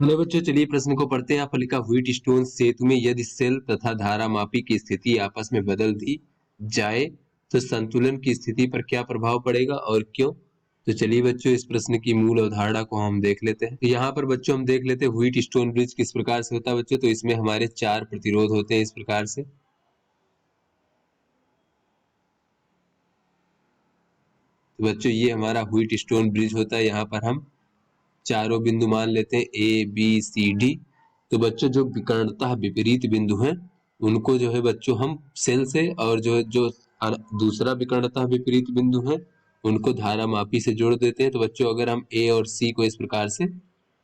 Hello बच्चों, चलिए प्रश्न को पढ़ते हैं। यहाँ पर लिखा व्हीट स्टोन सेतु में यदि सेल तथा धारामापी की स्थिति आपस में बदल दी जाए तो संतुलन की स्थिति पर क्या प्रभाव पड़ेगा और क्यों। तो चलिए बच्चों, इस प्रश्न की मूल अवधारणा को हम देख लेते हैं। तो यहाँ पर बच्चों हम देख लेते हैं व्हीट स्टोन ब्रिज किस प्रकार से होता है बच्चों। तो इसमें हमारे 4 प्रतिरोध होते हैं इस प्रकार से। तो बच्चों ये हमारा व्हीट स्टोन ब्रिज होता है। यहाँ पर हम चारों बिंदु मान लेते हैं ए बी सी डी। तो बच्चों जो विकर्णतः विपरीत बिंदु हैं उनको जो है बच्चों हम सेल से, और जो दूसरा विकर्णतः विपरीत बिंदु है उनको धारामापी से जोड़ देते हैं। तो बच्चों अगर हम ए और सी को इस प्रकार से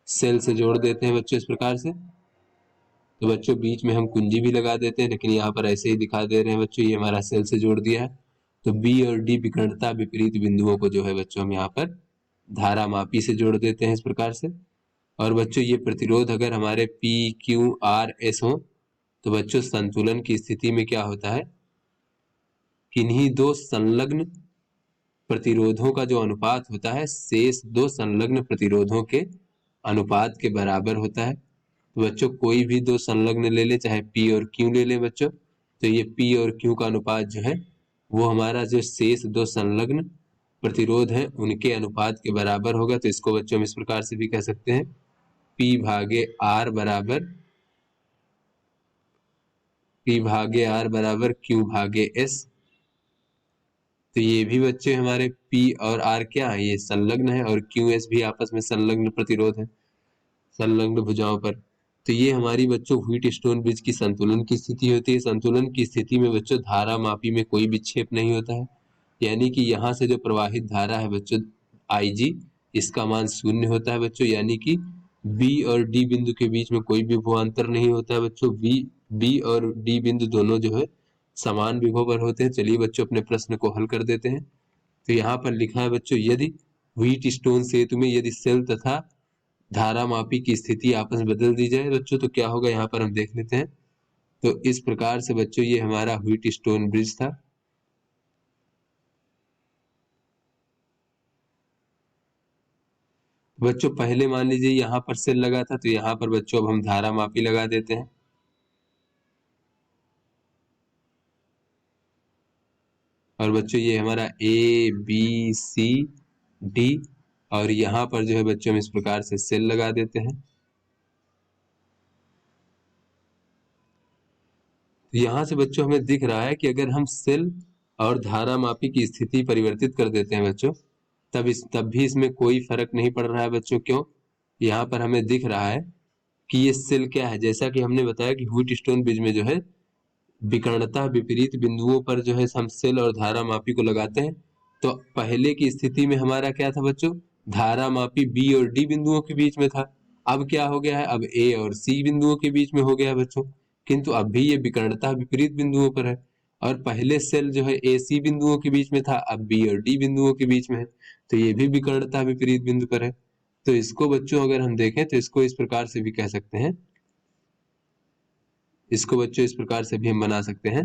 सेल से जोड़ देते हैं बच्चों इस प्रकार से, तो बच्चों बीच में हम कुंजी भी लगा देते हैं, लेकिन यहाँ पर ऐसे ही दिखा दे रहे हैं बच्चों, ये हमारा सेल से जोड़ दिया है। तो बी और डी विकर्णता विपरीत बिंदुओं को जो है बच्चों हम यहाँ पर धारामापी से जोड़ देते हैं इस प्रकार से। और बच्चों ये प्रतिरोध अगर हमारे P Q R S हो तो बच्चों संतुलन की स्थिति में क्या होता है, किन्हीं दो संलग्न प्रतिरोधों का जो अनुपात होता है शेष दो संलग्न प्रतिरोधों के अनुपात के बराबर होता है। तो बच्चों कोई भी दो संलग्न ले ले, चाहे P और Q ले ले बच्चों, तो ये P और Q का अनुपात जो है वो हमारा जो शेष दो संलग्न प्रतिरोध है उनके अनुपात के बराबर होगा। तो इसको बच्चों हम इस प्रकार से भी कह सकते हैं, P भागे R बराबर Q भागे S। तो ये भी बच्चे हमारे P और R क्या है, ये संलग्न है, और QS भी आपस में संलग्न प्रतिरोध है संलग्न भुजाओं पर। तो ये हमारी बच्चों व्हीट स्टोन ब्रिज की संतुलन की स्थिति होती है। संतुलन की स्थिति में बच्चों धारा मापी में कोई विक्षेप नहीं होता है, यानी कि यहाँ से जो प्रवाहित धारा है बच्चों IG, इसका मान 0 होता है बच्चों, यानी कि B और D बिंदु के बीच में कोई भी विभवांतर नहीं होता है बच्चों। B और D बिंदु दोनों जो है समान विभव पर होते हैं। चलिए बच्चों अपने प्रश्न को हल कर देते हैं। तो यहाँ पर लिखा है बच्चों, यदि व्हीट स्टोन सेतु में यदि सेल तथा धारामापी की स्थिति आपस में बदल दी जाए बच्चों तो क्या होगा, यहाँ पर हम देख लेते हैं। तो इस प्रकार से बच्चों ये हमारा व्हीट स्टोन ब्रिज था। बच्चों पहले मान लीजिए यहाँ पर सेल लगा था, तो यहाँ पर बच्चों अब हम धारामापी लगा देते हैं। और बच्चों ये हमारा A B C D, और यहाँ पर जो है बच्चों हम इस प्रकार से सेल लगा देते हैं। तो यहाँ से बच्चों हमें दिख रहा है कि अगर हम सेल और धारामापी की स्थिति परिवर्तित कर देते हैं बच्चों, तब भी इसमें कोई फर्क नहीं पड़ रहा है बच्चों। क्यों? यहाँ पर हमें दिख रहा है कि ये सेल क्या है, जैसा कि हमने बताया कि व्हीट स्टोन ब्रिज में जो है विकर्णता विपरीत बिंदुओं पर जो है हम सेल और धारामापी को लगाते हैं। तो पहले की स्थिति में हमारा क्या था बच्चों, धारामापी B और D बिंदुओं के बीच में था। अब क्या हो गया है, अब A और C बिंदुओं के बीच में हो गया है बच्चों, किंतु अब भी ये विकर्णता विपरीत बिंदुओं पर है। और पहले सेल जो है AC बिंदुओं के बीच में था, अब B और D बिंदुओं के बीच में है, तो ये भी विकर्णता विपरीत बिंदु पर है। तो इसको बच्चों अगर हम देखें तो इसको इस प्रकार से भी कह सकते हैं, इसको बच्चों इस प्रकार से भी हम बना सकते हैं।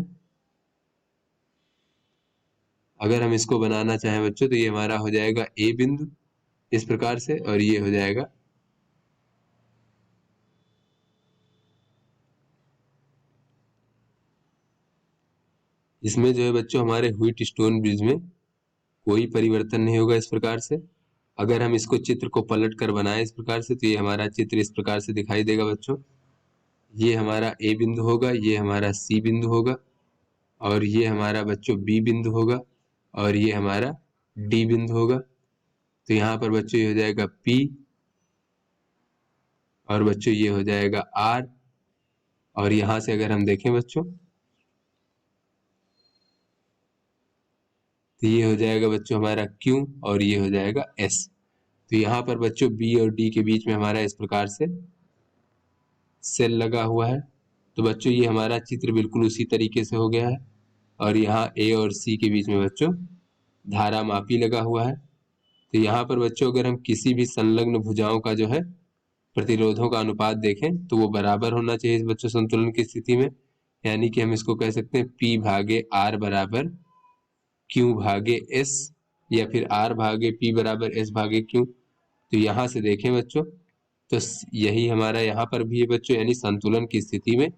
अगर हम इसको बनाना चाहें बच्चों तो ये हमारा हो जाएगा A बिंदु इस प्रकार से, और ये हो जाएगा इसमें जो है बच्चों हमारे व्हीट स्टोन ब्रिज में कोई परिवर्तन नहीं होगा इस प्रकार से। अगर हम इसको चित्र को पलट कर बनाएं इस प्रकार से, तो ये हमारा चित्र इस प्रकार से दिखाई देगा बच्चों। ये हमारा A बिंदु होगा, ये हमारा C बिंदु होगा, और ये हमारा बच्चों B बिंदु होगा, और ये हमारा D बिंदु होगा। तो यहाँ पर बच्चों ये हो जाएगा P, और बच्चों ये हो जाएगा R, और यहाँ से अगर हम देखें बच्चों तो ये हो जाएगा बच्चों हमारा Q, और ये हो जाएगा S। तो यहाँ पर बच्चों B और D के बीच में हमारा इस प्रकार से सेल लगा हुआ है। तो बच्चों ये हमारा चित्र बिल्कुल उसी तरीके से हो गया है। और यहाँ A और C के बीच में बच्चों धारामापी लगा हुआ है। तो यहाँ पर बच्चों अगर हम किसी भी संलग्न भुजाओं का जो है प्रतिरोधों का अनुपात देखें तो वो बराबर होना चाहिए बच्चों संतुलन की स्थिति में, यानी कि हम इसको कह सकते हैं P भागे R बराबर Q भागे S, या फिर R भागे P बराबर S भागे Q। तो यहाँ से देखें बच्चों तो यही हमारा यहाँ पर भी है बच्चों, यानी संतुलन की स्थिति में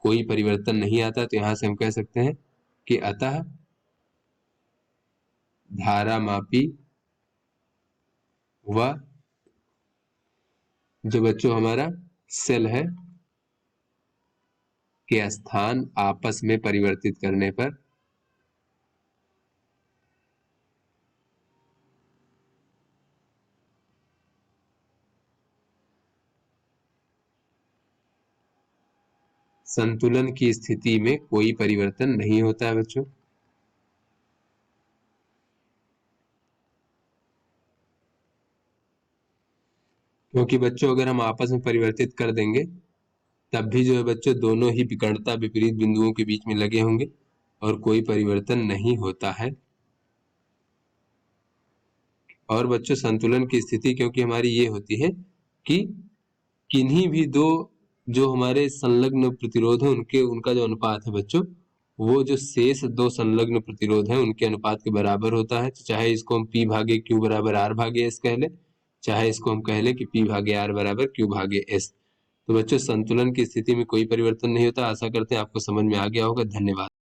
कोई परिवर्तन नहीं आता। तो यहाँ से हम कह सकते हैं कि अतः धारामापी व जो बच्चों हमारा सेल है के स्थान आपस में परिवर्तित करने पर संतुलन की स्थिति में कोई परिवर्तन नहीं होता है बच्चों। क्योंकि बच्चों अगर हम आपस में परिवर्तित कर देंगे तब भी जो है बच्चों दोनों ही विकर्णता विपरीत बिंदुओं के बीच में लगे होंगे और कोई परिवर्तन नहीं होता है। और बच्चों संतुलन की स्थिति क्योंकि हमारी ये होती है कि किन्हीं भी दो जो हमारे संलग्न प्रतिरोध है उनका जो अनुपात है बच्चों, वो जो शेष दो संलग्न प्रतिरोध है उनके अनुपात के बराबर होता है। तो चाहे इसको हम P भागे Q बराबर R भागे S कह ले, चाहे इसको हम कह ले कि P भागे R बराबर Q भागे S। तो बच्चों संतुलन की स्थिति में कोई परिवर्तन नहीं होता। आशा करते हैं आपको समझ में आ गया होगा। धन्यवाद।